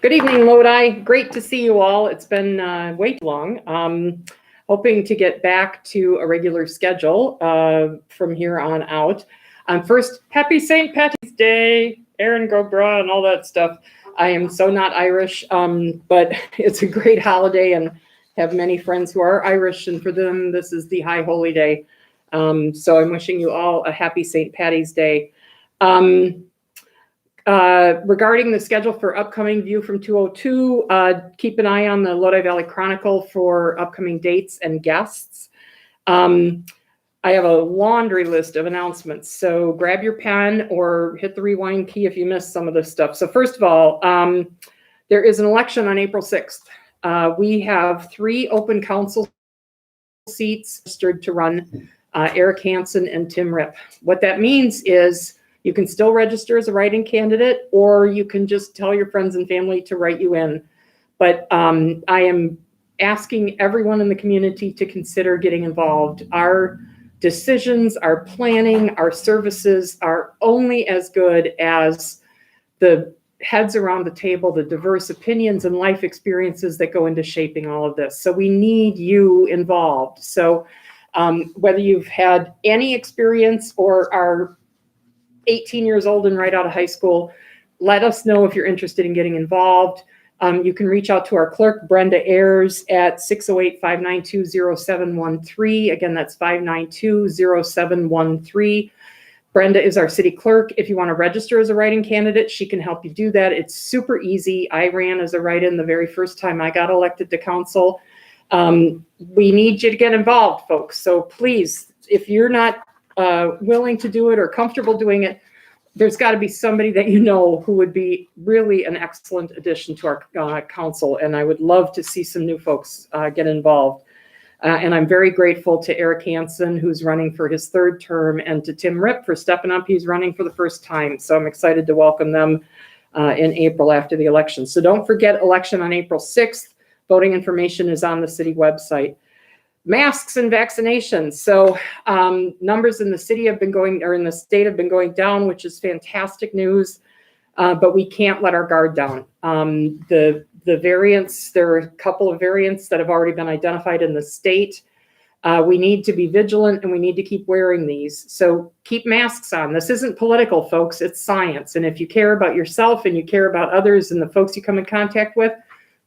Good evening, Lodi. Great to see you all. It's been way too long. Hoping to get back to a regular schedule from here on out. First, happy St. Patty's Day, Erin go bragh and all that stuff. I am so not Irish, but it's a great holiday and have many friends who are Irish, and for them, this is the high holy day. So I'm wishing you all a happy St. Patty's Day. Regarding the schedule for upcoming View from 202, keep an eye on the Lodi Valley Chronicle for upcoming dates and guests. I have a laundry list of announcements, so grab your pen or hit the rewind key if you missed some of this stuff. So first of all, there is an election on April 6th. We have 3 open council seats registered to run, Eric Hansen and Tim Ripp. What that means is you can still register as a write-in candidate, or you can just tell your friends and family to write you in. But I am asking everyone in the community to consider getting involved. Our decisions, our planning, our services are only as good as the heads around the table, the diverse opinions and life experiences that go into shaping all of this. So we need you involved. So whether you've had any experience or are 18 years old and right out of high school, let us know if you're interested in getting involved. You can reach out to our clerk, Brenda Ayers, at 608-592-0713. Again, that's 592-0713. Brenda is our city clerk. If you want to register as a write-in candidate, she can help you do that. It's super easy. I ran as a write-in the very first time I got elected to council. We need you to get involved, folks. So please, if you're not willing to do it or comfortable doing it, there's got to be somebody that you know who would be really an excellent addition to our council, and I would love to see some new folks get involved. And I'm very grateful to Eric Hansen, who's running for his 3rd term, and to Tim Ripp for stepping up. He's running for the first time, so I'm excited to welcome them in April after the election. So don't forget, election on April 6th. Voting information is on the city website. Masks and vaccinations. So numbers in the city have been going, or in the state have been going down, which is fantastic news, but we can't let our guard down. The variants, there are a couple of variants that have already been identified in the state. We need to be vigilant and we need to keep wearing these. So keep masks on. This isn't political, folks, it's science. And if you care about yourself and you care about others and the folks you come in contact with,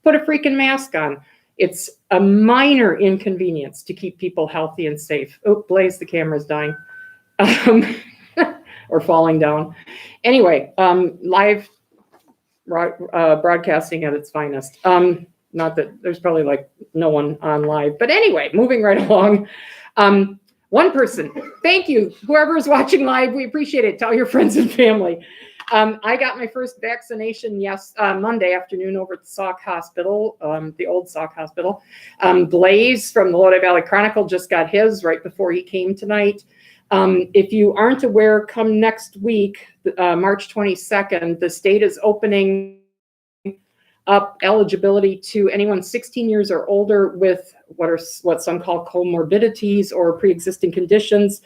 put a freaking mask on. It's a minor inconvenience to keep people healthy and safe. Oh, Blaze, the camera's dying. Or falling down. Anyway, live broadcasting at its finest. Not that there's probably like no one on live, but anyway, moving right along. One person, thank you. Whoever is watching live, we appreciate it. Tell your friends and family. I got my first vaccination Monday afternoon over at the Sauk Hospital, the old Sauk Hospital. Blaze from the Lodi Valley Chronicle just got his right before he came tonight. If you aren't aware, come next week, March 22nd, the state is opening up eligibility to anyone 16 years or older with what some call comorbidities or pre-existing conditions.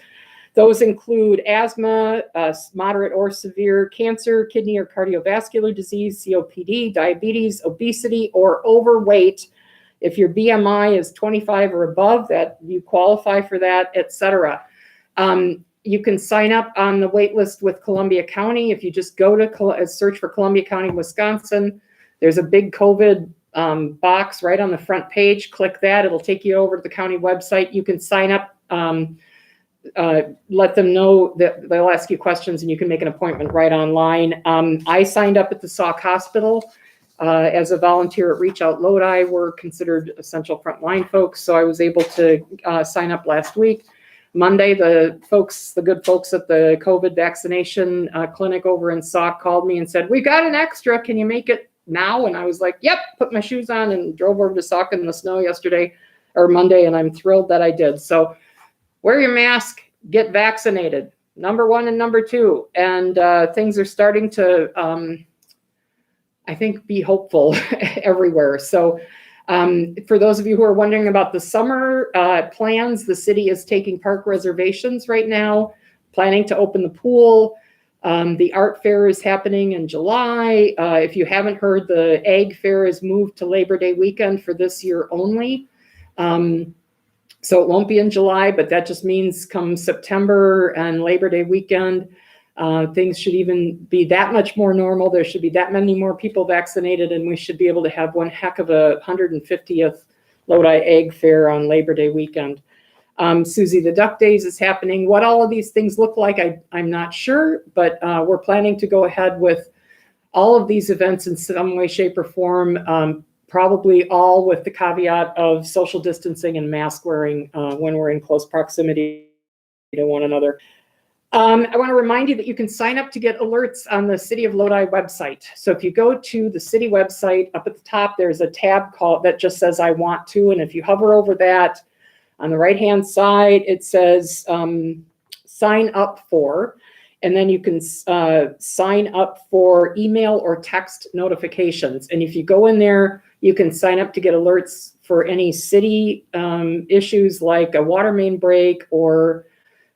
Those include asthma, moderate or severe cancer, kidney or cardiovascular disease, COPD, diabetes, obesity, or overweight. If your BMI is 25 or above, that you qualify for that, etc. You can sign up on the wait list with Columbia County. If you just go to search for Columbia County, Wisconsin, there's a big COVID box right on the front page. Click that. It'll take you over to the county website. You can sign up. Let them know that they'll ask you questions and you can make an appointment right online. I signed up at the Sauk Hospital as a volunteer at Reach Out Lodi. We're considered essential frontline folks, so I was able to sign up last week. Monday, the good folks at the COVID vaccination clinic over in Sauk called me and said, "We've got an extra, can you make it now?" And I was like, "Yep," put my shoes on and drove over to Sauk in the snow Monday, and I'm thrilled that I did. So wear your mask, get vaccinated, number 1 and number 2. And things are starting to, I think, be hopeful everywhere. So for those of you who are wondering about the summer plans, the city is taking park reservations right now, planning to open the pool. The art fair is happening in July. If you haven't heard, the Ag Fair is moved to Labor Day weekend for this year only. So it won't be in July, but that just means come September and Labor Day weekend, things should even be that much more normal. There should be that many more people vaccinated, and we should be able to have one heck of a 150th Lodi Ag Fair on Labor Day weekend. Susie the Duck Days is happening. What all of these things look like, I'm not sure, but we're planning to go ahead with all of these events in some way, shape, or form, probably all with the caveat of social distancing and mask wearing when we're in close proximity to one another. I want to remind you that you can sign up to get alerts on the City of Lodi website. So if you go to the city website, up at the top, there's a tab called that just says I want to. And if you hover over that, on the right-hand side, it says sign up for. And then you can sign up for email or text notifications. And if you go in there, you can sign up to get alerts for any city issues like a water main break or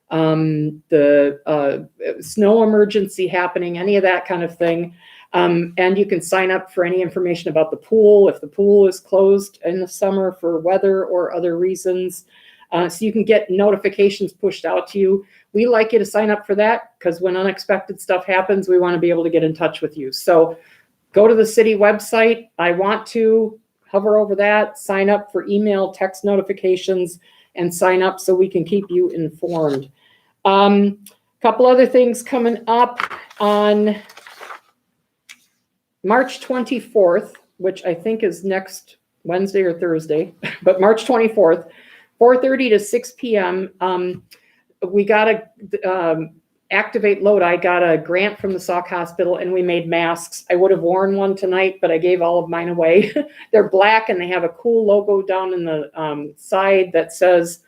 the snow emergency happening, any of that kind of thing. And you can sign up for any information about the pool, if the pool is closed in the summer for weather or other reasons. So you can get notifications pushed out to you. We like you to sign up for that because when unexpected stuff happens, we want to be able to get in touch with you. So go to the city website. I want to hover over that, sign up for email, text notifications, and sign up so we can keep you informed. Couple other things coming up on March 24th, which I think is next Wednesday or Thursday, but March 24th, 4:30 to 6 p.m. We got to Activate Lodi got a grant from the Sauk Hospital, and we made masks. I would have worn one tonight, but I gave all of mine away. They're black, and they have a cool logo down in the side that says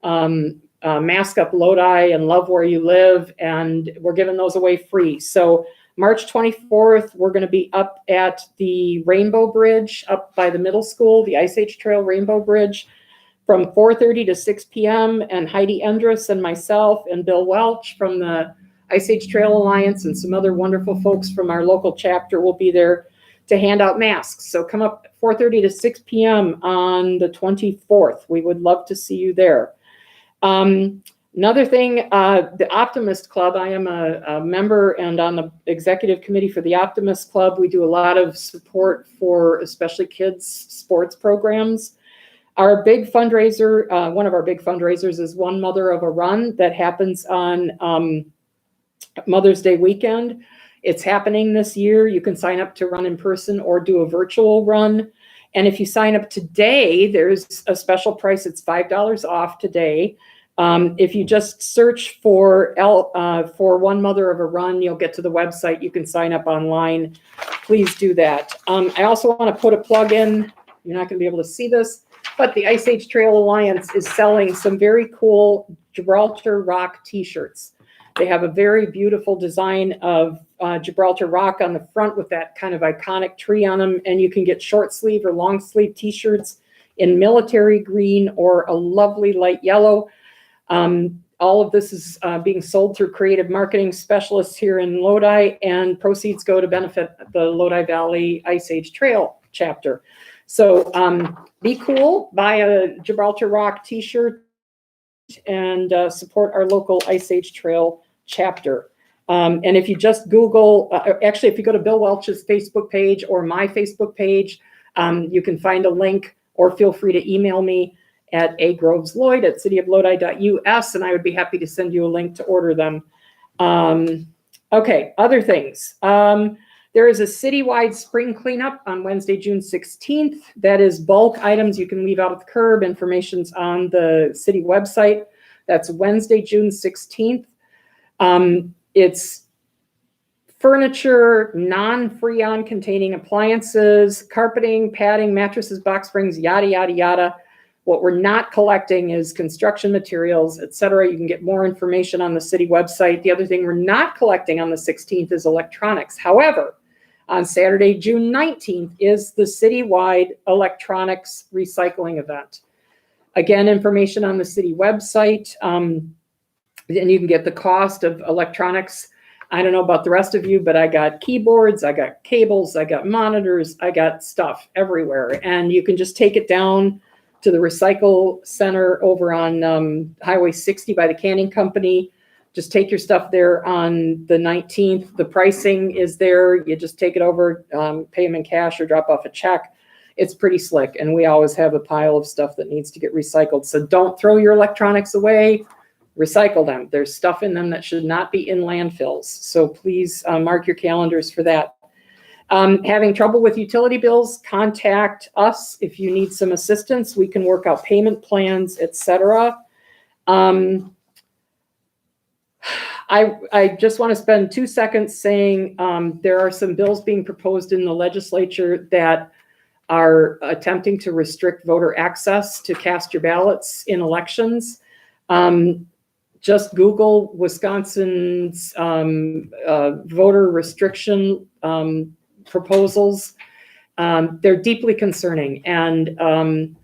Mask Up Lodi and Love Where You Live, and we're giving those away free. So March 24th, we're going to be up at the Rainbow Bridge up by the middle school, the Ice Age Trail Rainbow Bridge, from 4:30 to 6 p.m. And Heidi Endress and myself and Bill Welch from the Ice Age Trail Alliance and some other wonderful folks from our local chapter will be there to hand out masks. So come up 4:30 to 6 p.m. on the 24th. We would love to see you there. Another thing, the Optimist Club, I am a member and on the executive committee for the Optimist Club. We do a lot of support for especially kids' sports programs. Our big fundraiser, one of our big fundraisers is One Mother of a Run that happens on Mother's Day weekend. It's happening this year. You can sign up to run in person or do a virtual run. And if you sign up today, there's a special price. It's $5 off today. If you just search for One Mother of a Run, you'll get to the website. You can sign up online. Please do that. I also want to put a plug in. You're not going to be able to see this, but the Ice Age Trail Alliance is selling some very cool Gibraltar Rock t-shirts. They have a very beautiful design of Gibraltar Rock on the front with that kind of iconic tree on them. And you can get short sleeve or long sleeve t-shirts in military green or a lovely light yellow. All of this is being sold through creative marketing specialists here in Lodi, and proceeds go to benefit the Lodi Valley Ice Age Trail chapter. So be cool, buy a Gibraltar Rock t-shirt, and support our local Ice Age Trail chapter. And if you just Google, actually, if you go to Bill Welch's Facebook page or my Facebook page, you can find a link, or feel free to email me at agrovesloyd@cityoflodi.us, and I would be happy to send you a link to order them. Okay, other things. There is a citywide spring cleanup on Wednesday, June 16th. That is bulk items you can leave out at the curb. Information's on the city website. That's Wednesday, June 16th. It's furniture, non-Freon containing appliances, carpeting, padding, mattresses, box springs, yada, yada, yada. What we're not collecting is construction materials, et cetera. You can get more information on the city website. The other thing we're not collecting on the 16th is electronics. However, on Saturday, June 19th is the citywide electronics recycling event. Again, information on the city website, and you can get the cost of electronics. I don't know about the rest of you, but I got keyboards, I got cables, I got monitors, I got stuff everywhere. And you can just take it down to the recycle center over on Highway 60 by the Canning Company. Just take your stuff there on the 19th. The pricing is there. You just take it over, pay them in cash or drop off a check. It's pretty slick. And we always have a pile of stuff that needs to get recycled. So don't throw your electronics away. Recycle them. There's stuff in them that should not be in landfills. So please mark your calendars for that. Having trouble with utility bills, contact us if you need some assistance. We can work out payment plans, etc. I just want to spend 2 seconds saying there are some bills being proposed in the legislature that are attempting to restrict voter access to cast your ballots in elections. Just Google Wisconsin's voter restriction proposals. They're deeply concerning, and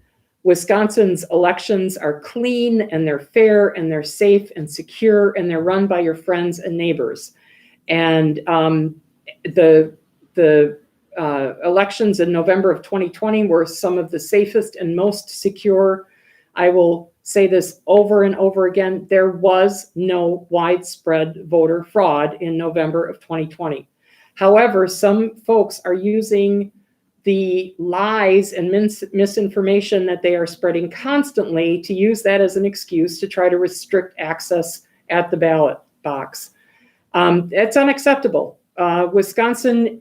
Wisconsin's elections are clean and they're fair and they're safe and secure and they're run by your friends and neighbors. And the elections in November of 2020 were some of the safest and most secure. I will say this over and over again. There was no widespread voter fraud in November of 2020. However, some folks are using the lies and misinformation that they are spreading constantly to use that as an excuse to try to restrict access at the ballot box. It's unacceptable. Wisconsin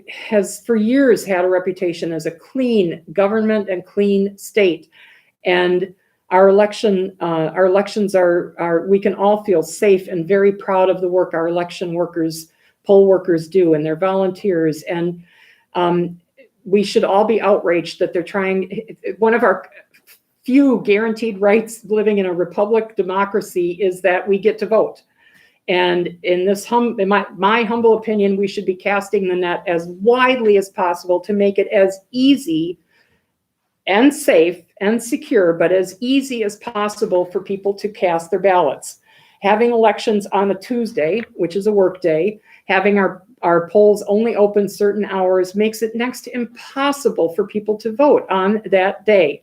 has for years had a reputation as a clean government and clean state. And our elections are, we can all feel safe and very proud of the work our election workers, poll workers do, and their volunteers. And we should all be outraged that they're trying. One of our few guaranteed rights living in a republic democracy is that we get to vote. And in this in my humble opinion, we should be casting the net as widely as possible to make it as easy and safe and secure, but as easy as possible for people to cast their ballots. Having elections on a Tuesday, which is a work day, having our polls only open certain hours makes it next to impossible for people to vote on that day.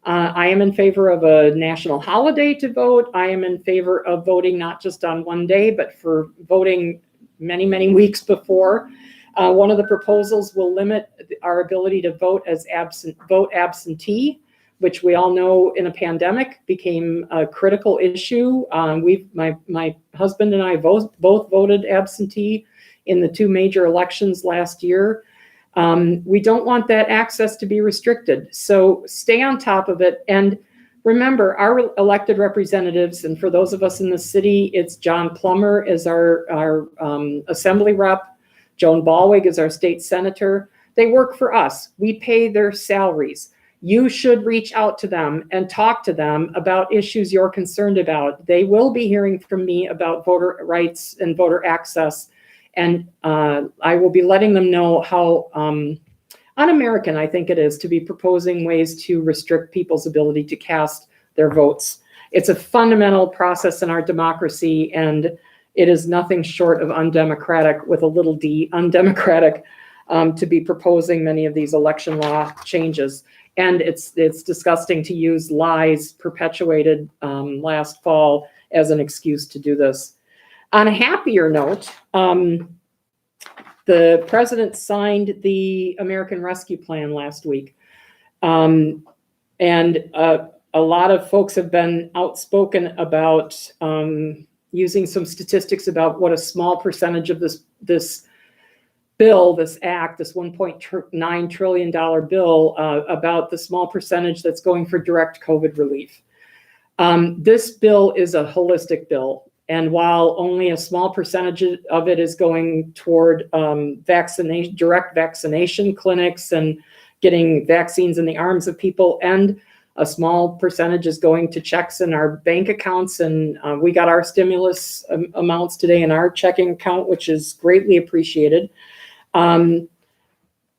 I am in favor of a national holiday to vote. I am in favor of voting not just on one day, but for voting many, many weeks before. One of the proposals will limit our ability to vote as absentee, which we all know in a pandemic became a critical issue. My husband and I both voted absentee in the two major elections last year. We don't want that access to be restricted. So stay on top of it. And remember, our elected representatives, and for those of us in the city, it's John Plummer is our assembly rep. Joan Ballwig is our state senator. They work for us. We pay their salaries. You should reach out to them and talk to them about issues you're concerned about. They will be hearing from me about voter rights and voter access. And I will be letting them know how un-American I think it is to be proposing ways to restrict people's ability to cast their votes. It's a fundamental process in our democracy, and it is nothing short of undemocratic, with a little d, undemocratic, to be proposing many of these election law changes. And it's disgusting to use lies perpetuated last fall as an excuse to do this. On a happier note, the president signed the American Rescue Plan last week. And a lot of folks have been outspoken about using some statistics about what a small percentage of this bill, this act, this $1.9 trillion bill, about the small percentage that's going for direct COVID relief. This bill is a holistic bill. And while only a small percentage of it is going toward direct vaccination clinics and getting vaccines in the arms of people, and a small percentage is going to checks in our bank accounts, and we got our stimulus amounts today in our checking account, which is greatly appreciated. And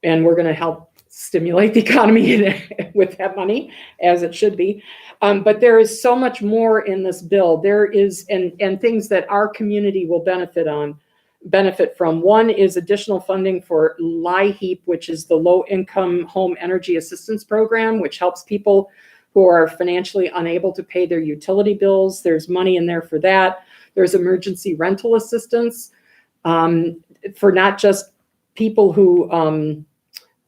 we're going to help stimulate the economy with that money, as it should be. But there is so much more in this bill. There is, and things that our community will benefit on. benefit from. One is additional funding for LIHEAP, which is the Low Income Home Energy Assistance Program, which helps people who are financially unable to pay their utility bills. There's money in there for that. There's emergency rental assistance for not just people who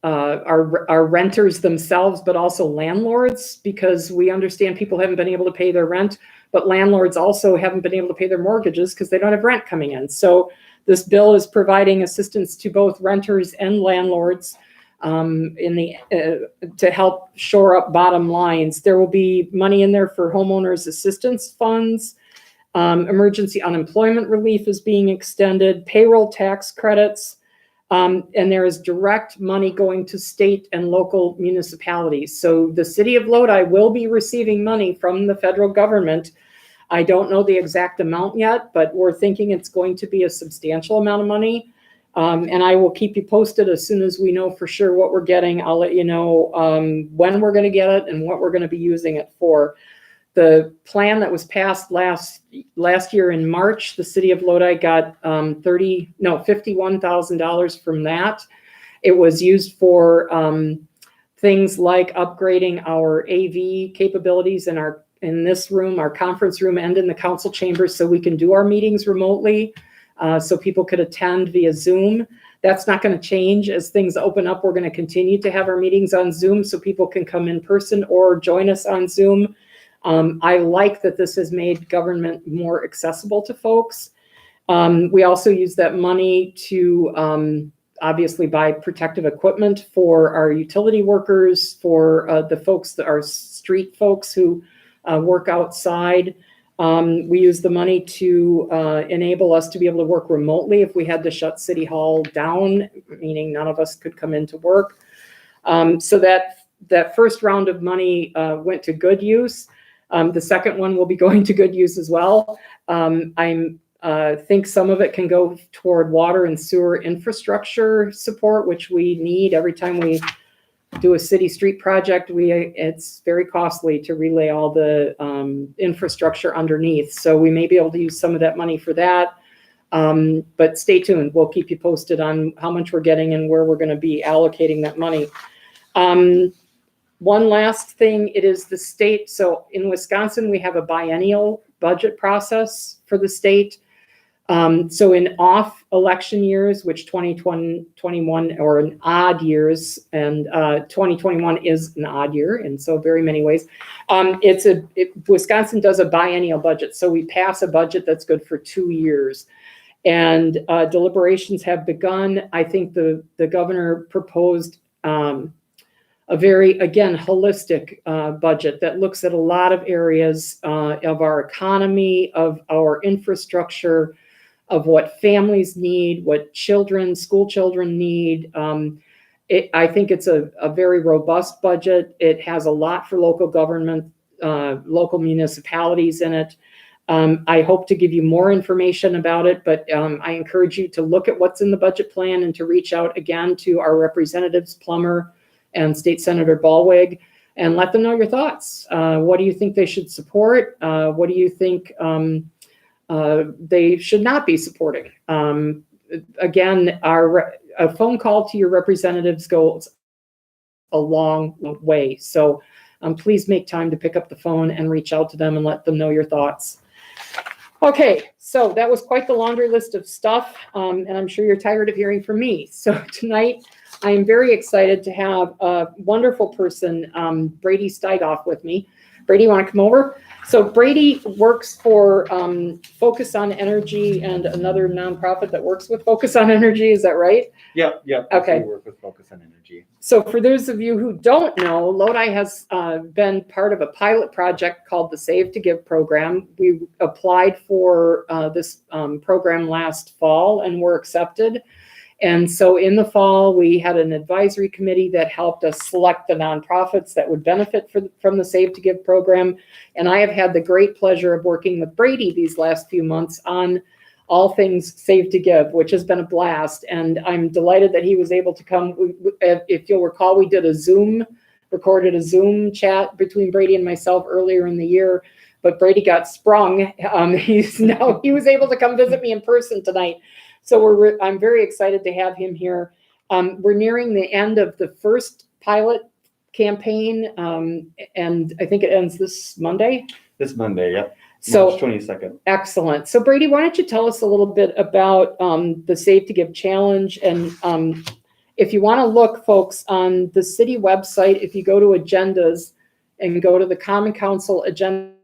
are renters themselves, but also landlords, because we understand people haven't been able to pay their rent, but landlords also haven't been able to pay their mortgages because they don't have rent coming in. So this bill is providing assistance to both renters and landlords to help shore up bottom lines. There will be money in there for homeowners assistance funds. Emergency unemployment relief is being extended, payroll tax credits, and there is direct money going to state and local municipalities. So the city of Lodi will be receiving money from the federal government. I don't know the exact amount yet, but we're thinking it's going to be a substantial amount of money. And I will keep you posted as soon as we know for sure what we're getting. I'll let you know when we're going to get it and what we're going to be using it for. The plan that was passed last year in March, the city of Lodi got $51,000 from that. It was used for things like upgrading our AV capabilities in this room, our conference room, and in the council chambers, so we can do our meetings remotely, so people could attend via Zoom. That's not going to change as things open up. We're going to continue to have our meetings on Zoom so people can come in person or join us on Zoom. I like that this has made government more accessible to folks. We also use that money to obviously buy protective equipment for our utility workers, for the folks that are street folks who work outside. We use the money to enable us to be able to work remotely if we had to shut City Hall down, meaning none of us could come into work. So that first round of money went to good use. The second one will be going to good use as well. I think some of it can go toward water and sewer infrastructure support, which we need every time we do a city street project. It's very costly to relay all the infrastructure underneath. So we may be able to use some of that money for that. But stay tuned. We'll keep you posted on how much we're getting and where we're going to be allocating that money. One last thing, it is the state. So in Wisconsin, we have a biennial budget process for the state. So in off election years, which 2021 or in odd years, and 2021 is an odd year in so very many ways. Wisconsin does a biennial budget. So we pass a budget that's good for 2 years. And deliberations have begun. I think the governor proposed a very, again, holistic budget that looks at a lot of areas of our economy, of our infrastructure, of what families need, what school children need. I think it's a very robust budget. It has a lot for local government, local municipalities in it. I hope to give you more information about it, but I encourage you to look at what's in the budget plan and to reach out again to our representatives, Plummer and State Senator Ballweg, and let them know your thoughts. What do you think they should support? What do you think they should not be supporting? Again, a phone call to your representatives goes a long way. So please make time to pick up the phone and reach out to them and let them know your thoughts. Okay, so that was quite the laundry list of stuff, and I'm sure you're tired of hearing from me. So tonight, I am very excited to have a wonderful person, Brady Steigoff, with me. Brady, you want to come over? So Brady works for Focus on Energy and another nonprofit that works with Focus on Energy. Is that right? Yep. Okay. We work with Focus on Energy. So for those of you who don't know, Lodi has been part of a pilot project called the Save to Give program. We applied for this program last fall and were accepted. And so in the fall, we had an advisory committee that helped us select the nonprofits that would benefit from the Save to Give program. And I have had the great pleasure of working with Brady these last few months on all things Save to Give, which has been a blast. And I'm delighted that he was able to come. If you'll recall, we did recorded a Zoom chat between Brady and myself earlier in the year, but Brady got sprung. He was able to come visit me in person tonight. So I'm very excited to have him here. We're nearing the end of the first pilot campaign, and I think it ends this Monday. This Monday, yep. So March 22nd. Excellent. So Brady, why don't you tell us a little bit about the Save to Give Challenge? And if you want to look, folks, on the city website, if you go to agendas and go to the Common Council agenda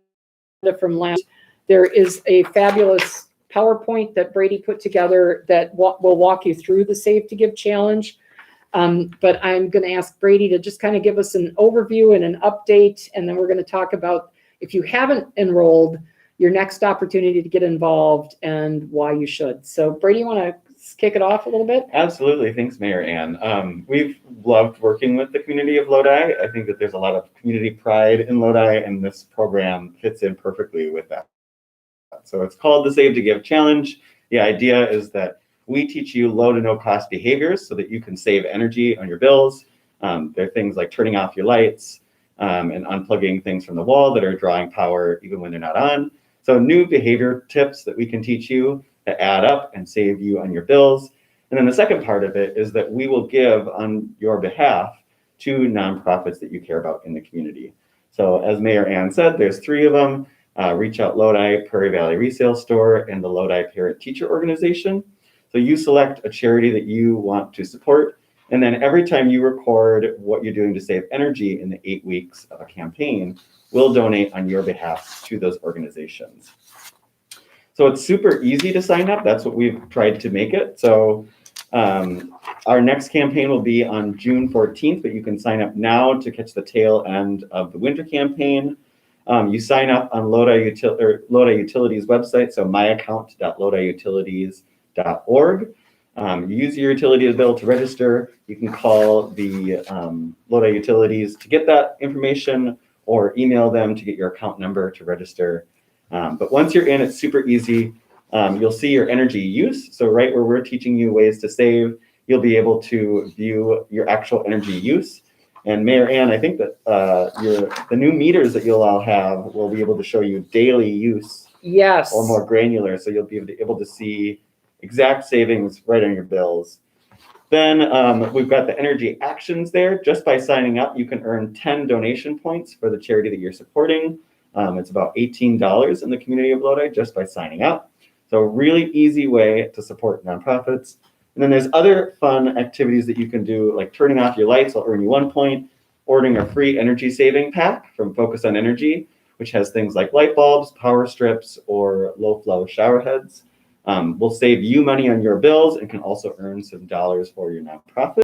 from last, there is a fabulous PowerPoint that Brady put together that will walk you through the Save to Give Challenge. But I'm going to ask Brady to just kind of give us an overview and an update, and then we're going to talk about, if you haven't enrolled, your next opportunity to get involved and why you should. So Brady, you want to kick it off a little bit? Absolutely. Thanks, Mayor Ann. We've loved working with the community of Lodi. I think that there's a lot of community pride in Lodi, and this program fits in perfectly with that. So it's called the Save to Give Challenge. The idea is that we teach you low to no cost behaviors so that you can save energy on your bills. There are things like turning off your lights and unplugging things from the wall that are drawing power even when they're not on. So new behavior tips that we can teach you that add up and save you on your bills. And then the second part of it is that we will give on your behalf to nonprofits that you care about in the community. So as Mayor Ann said, there's 3 of them. Reach Out Lodi, Prairie Valley Resale Store, and the Lodi Parent Teacher Organization. So you select a charity that you want to support, and then every time you record what you're doing to save energy in the 8 weeks of a campaign, we'll donate on your behalf to those organizations. So it's super easy to sign up. That's what we've tried to make it. So our next campaign will be on June 14th, but you can sign up now to catch the tail end of the winter campaign. You sign up on Lodi Utilities website, so myaccount.lodiutilities.org. Use your utility bill to register. You can call the Lodi Utilities to get that information, or email them to get your account number to register. But once you're in, it's super easy. You'll see your energy use. So right where we're teaching you ways to save, you'll be able to view your actual energy use. And Mayor Ann, I think that the new meters that you'll all have will be able to show you daily use. Yes. Or more granular, so you'll be able to see exact savings right on your bills. Then we've got the energy actions there. Just by signing up, you can earn 10 donation points for the charity that you're supporting. It's about $18 in the community of Lodi just by signing up. So really easy way to support nonprofits. And then there's other fun activities that you can do, like turning off your lights will earn you 1 point, ordering a free energy saving pack from Focus on Energy, which has things like light bulbs, power strips, or low flow shower heads. Will save you money on your bills and can also earn some dollars for your nonprofit.